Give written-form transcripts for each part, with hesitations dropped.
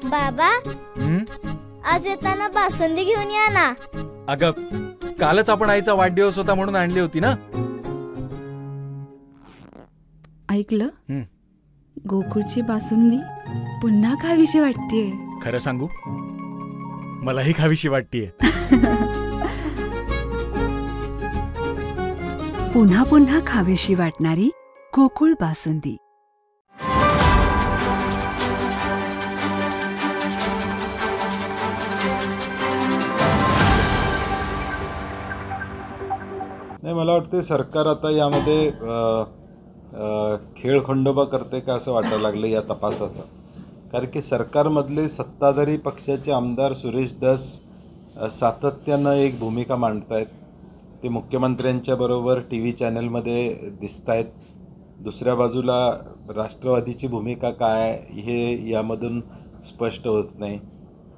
बाबा, हं? आज येताना बासुंदी घेऊन या ना. अगं, कालच आपण आईचा वाढदिवस होता म्हणून आणली होती ना. ऐकलं? हं. गोकुळची बासुंदी पुन्हा खावीशी वाटतेय. खरं सांगू, मलाही खावीशी वाटतीये. पुन्हा पुन्हा खावीशी वाटणारी गोकुळ बासुंदी. नाही, मला वाटते सरकार आता यामध्ये खेळखंडोबा करते का असं वाटायला लागलं या तपासाचा. कारण की सरकारमधले सत्ताधारी पक्षाचे आमदार सुरेश धस सातत्यानं एक भूमिका मांडत आहेत. ते मुख्यमंत्र्यांच्या बरोबर टी व्ही चॅनलमध्ये दिसत आहेत. दुसऱ्या बाजूला राष्ट्रवादीची भूमिका काय हे यामधून स्पष्ट होत नाही.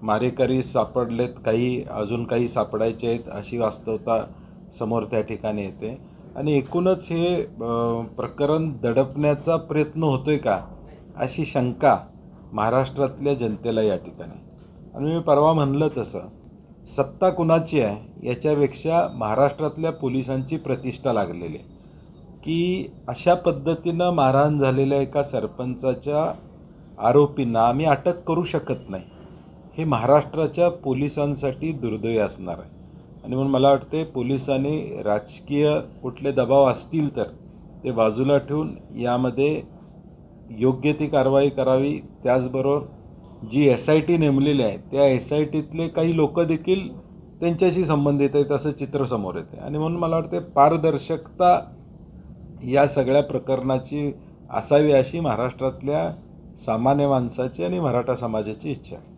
मारेकरी सापडलेत, काही अजून काही सापडायचे आहेत अशी वास्तवता समोर त्या ठिकाणी येते. आणि एकूणच हे प्रकरण दडपण्याचा प्रयत्न होतोय का अशी शंका महाराष्ट्रातल्या जनतेला या ठिकाणी. आणि मी परवा म्हणलं तसं, सत्ता कुणाची आहे याच्यापेक्षा महाराष्ट्रातल्या पोलिसांची प्रतिष्ठा लागलेली आहे. की अशा पद्धतीनं मारहाण झालेल्या एका सरपंचाच्या आरोपींना आम्ही अटक करू शकत नाही, हे महाराष्ट्राच्या पोलिसांसाठी दुर्दैवी असणार आहे. आणि म्हणून मला वाटते पोलिसांनी राजकीय कुठले दबाव असतील तर ते बाजूला ठेवून यामध्ये योग्य ती कारवाई करावी. त्याचबरोबर जी SIT नेमलेली आहे त्या SITतले काही लोक देखील त्यांच्याशी संबंधित आहेत असं चित्र समोर येते. आणि म्हणून मला वाटते पारदर्शकता या सगळ्या प्रकरणाची असावी अशी महाराष्ट्रातल्या सामान्य माणसाची आणि मराठा समाजाची इच्छा आहे.